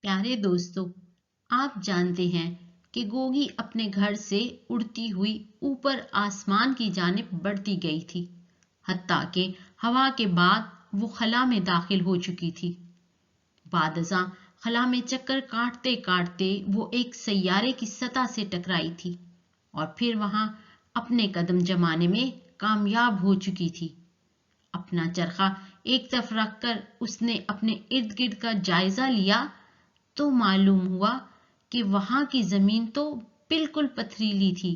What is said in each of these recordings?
پیارے دوستو، آپ جانتے ہیں کہ گوگی اپنے گھر سے اڑتی ہوئی اوپر آسمان کی جانب بڑھتی گئی تھی، حتیٰ کہ ہوا کے بعد وہ خلا میں داخل ہو چکی تھی۔ بعد ازاں خلا میں چکر کاٹتے کاٹتے وہ ایک سیارے کی سطح سے ٹکرائی تھی اور پھر وہاں اپنے قدم جمانے میں کامیاب ہو چکی تھی۔ اپنا چرخہ ایک طرف رکھ کر اس نے اپنے ارد گرد کا جائزہ لیا تو معلوم ہوا کہ وہاں کی زمین تو بالکل پتھریلی تھی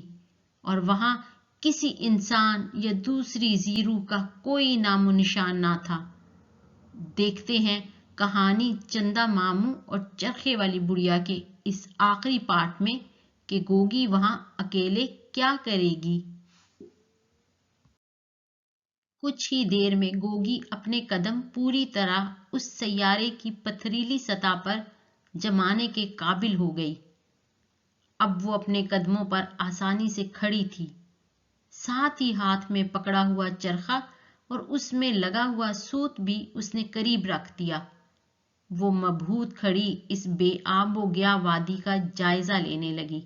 اور وہاں کسی انسان یا دوسری زیرو کا کوئی نام و نشان نہ تھا۔ دیکھتے ہیں کہانی چندا ماموں اور چرخے والی بڑیا کے اس آخری پارٹ میں کہ گوگی وہاں اکیلے کیا کرے گی۔ کچھ ہی دیر میں گوگی اپنے قدم پوری طرح اس سیارے کی پتھریلی سطح پر جمانے کے قابل ہو گئی۔ اب وہ اپنے قدموں پر آسانی سے کھڑی تھی، ساتھ ہی ہاتھ میں پکڑا ہوا چرخہ اور اس میں لگا ہوا سوت بھی اس نے قریب رکھ دیا۔ وہ مبہوت کھڑی اس بے آب و گیا وادی کا جائزہ لینے لگی۔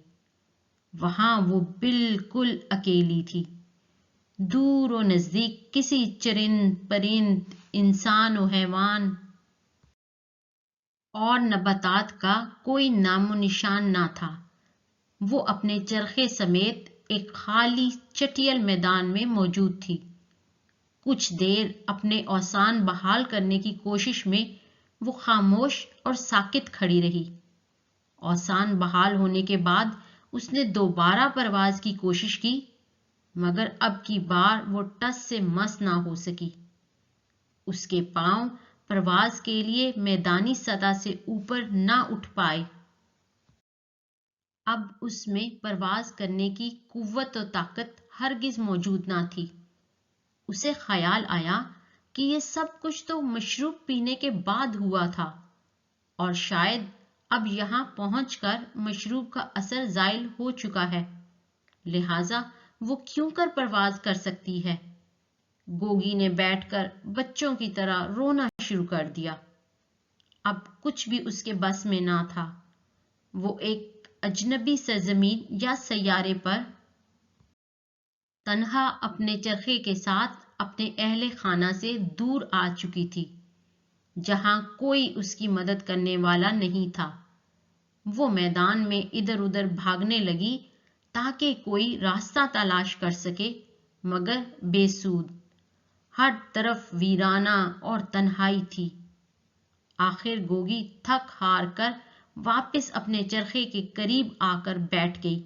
وہاں وہ بالکل اکیلی تھی۔ دور و نزدیک کسی چرند پرند، انسان و حیوان اور نباتات کا کوئی نام و نشان نہ تھا۔ وہ اپنے چرخے سمیت ایک خالی چٹیل میدان میں موجود تھی۔ کچھ دیر اپنے اوزان بحال کرنے کی کوشش میں وہ خاموش اور ساکت کھڑی رہی۔ اوزان بحال ہونے کے بعد اس نے دوبارہ پرواز کی کوشش کی، مگر اب کی بار وہ ٹس سے مس نہ ہو سکی۔ اس کے پاؤں پرواز کے لیے میدانی سطح سے اوپر نہ اٹھ پائے۔ اب اس میں پرواز کرنے کی قوت و طاقت ہرگز موجود نہ تھی۔ اسے خیال آیا کہ یہ سب کچھ تو مشروب پینے کے بعد ہوا تھا اور شاید اب یہاں پہنچ کر مشروب کا اثر زائل ہو چکا ہے، لہذا وہ کیوں کر پرواز کر سکتی ہے۔ گوگی نے بیٹھ کر بچوں کی طرح رونا شروع کر دیا۔ اب کچھ بھی اس کے بس میں نہ تھا۔ وہ ایک اجنبی سرزمین یا سیارے پر تنہا اپنے چرخے کے ساتھ اپنے اہل خانہ سے دور آ چکی تھی، جہاں کوئی اس کی مدد کرنے والا نہیں تھا۔ وہ میدان میں ادھر ادھر بھاگنے لگی تاکہ کوئی راستہ تلاش کر سکے، مگر بے سود۔ ہر طرف ویرانہ اور تنہائی تھی۔ آخر گوگی تھک ہار کر واپس اپنے چرخے کے قریب آ کر بیٹھ گئی۔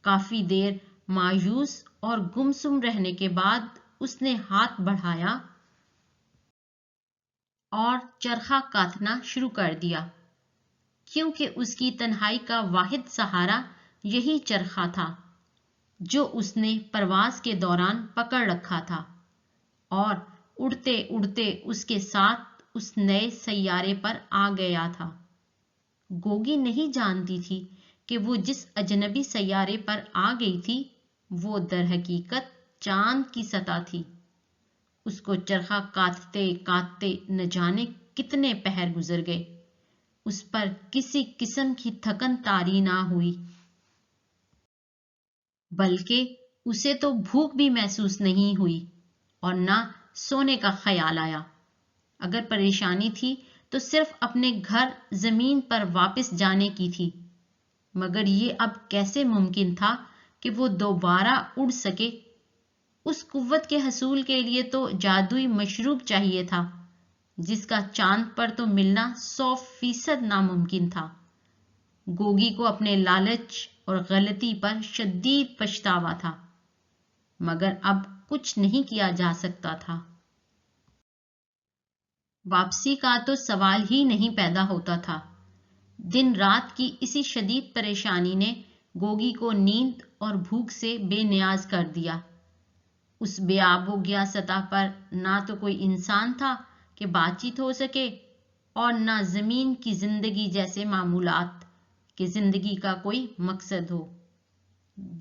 کافی دیر مایوس اور گمسم رہنے کے بعد اس نے ہاتھ بڑھایا اور چرخہ کاٹنا شروع کر دیا، کیونکہ اس کی تنہائی کا واحد سہارا یہی چرخہ تھا جو اس نے پرواز کے دوران پکڑ رکھا تھا اور اڑتے اڑتے اس کے ساتھ اس نئے سیارے پر آ گیا تھا۔ گوگی نہیں جانتی تھی کہ وہ جس اجنبی سیارے پر آ گئی تھی وہ در حقیقت چاند کی سطح تھی۔ اس کو چرخہ کاٹتے کاٹتے نہ جانے کتنے پہر گزر گئے، اس پر کسی قسم کی تھکن طاری نہ ہوئی، بلکہ اسے تو بھوک بھی محسوس نہیں ہوئی اور نہ سونے کا خیال آیا۔ اگر پریشانی تھی تو صرف اپنے گھر زمین پر واپس جانے کی تھی، مگر یہ اب کیسے ممکن تھا کہ وہ دوبارہ اڑ سکے؟ اس قوت کے حصول کے لیے تو جادوئی مشروب چاہیے تھا، جس کا چاند پر تو ملنا 100% ناممکن تھا۔ گوگی کو اپنے لالچ اور غلطی پر شدید پچھتاوا تھا، مگر اب کچھ نہیں کیا جا سکتا تھا۔ واپسی کا تو سوال ہی نہیں پیدا ہوتا تھا۔ دن رات کی اسی شدید پریشانی نے گوگی کو نیند اور بھوک سے بے نیاز کر دیا۔ اس بے آب و گیا سطح پر نہ تو کوئی انسان تھا کہ بات چیت ہو سکے اور نہ زمین کی زندگی جیسے معمولات کہ زندگی کا کوئی مقصد ہو۔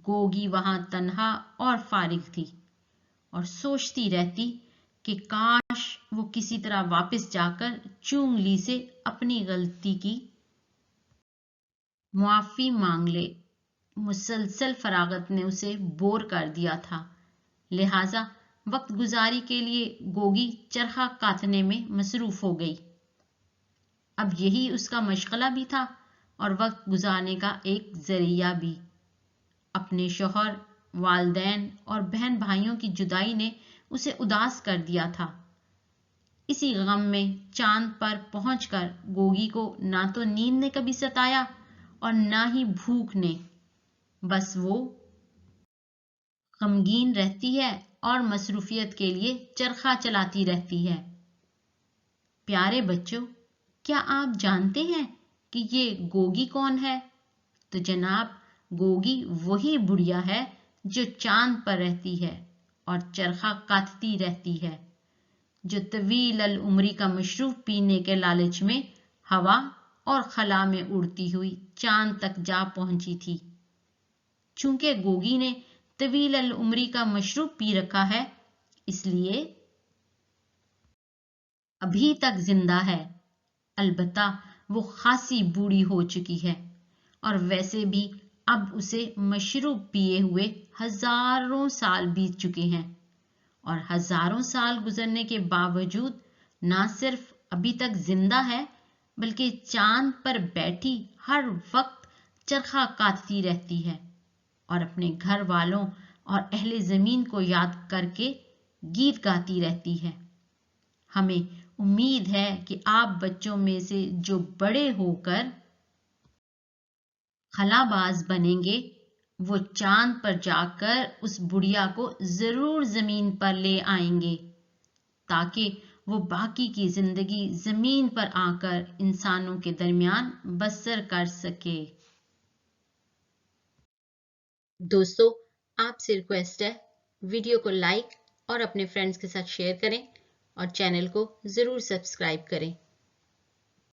گوگی وہاں تنہا اور فارغ تھی اور سوچتی رہتی کہ کاش وہ کسی طرح واپس جا کر چونگ لی سے اپنی غلطی کی معافی مانگ لے۔ مسلسل فراغت نے اسے بور کر دیا تھا، لہذا وقت گزاری کے لیے گوگی چرخہ کاٹنے میں مصروف ہو گئی۔ اب یہی اس کا مشغلہ بھی تھا اور وقت گزارنے کا ایک ذریعہ بھی۔ اپنے شوہر، والدین اور بہن بھائیوں کی جدائی نے اسے اداس کر دیا تھا۔ اسی غم میں چاند پر پہنچ کر گوگی کو نہ تو نیند نے کبھی ستایا اور نہ ہی بھوک نے، بس وہ غمگین رہتی ہے اور مصروفیت کے لیے چرخہ چلاتی رہتی ہے۔ پیارے بچوں، کیا آپ جانتے ہیں کہ یہ گوگی کون ہے؟ تو جناب، گوگی وہی بڑھیا ہے جو چاند پر رہتی ہے اور چرخہ کاٹتی رہتی ہے، جو طویل العمری کا مشروب پینے کے لالچ میں ہوا اور خلا میں اڑتی ہوئی چاند تک جا پہنچی تھی۔ چونکہ گوگی نے طویل العمری کا مشروب پی رکھا ہے، اس لیے ابھی تک زندہ ہے، البتہ وہ خاصی بوڑھی ہو چکی ہے، اور ویسے بھی اب اسے مشروب پیے ہوئے ہزاروں سال بیت چکے ہیں، اور ہزاروں سال گزرنے کے باوجود نہ صرف ابھی تک زندہ ہے بلکہ چاند پر بیٹھی ہر وقت چرخہ کاٹتی رہتی ہے اور اپنے گھر والوں اور اہل زمین کو یاد کر کے گیت گاتی رہتی ہے۔ ہمیں امید ہے کہ آپ بچوں میں سے جو بڑے ہو کر خلا باز بنیں گے، وہ چاند پر جا کر اس بڑھیا کو ضرور زمین پر لے آئیں گے، تاکہ وہ باقی کی زندگی زمین پر آ کر انسانوں کے درمیان بسر کر سکے۔ دوستو، آپ سے ریکویسٹ ہے، ویڈیو کو لائک اور اپنے فرینڈز کے ساتھ شیئر کریں اور چینل کو ضرور سبسکرائب کریں۔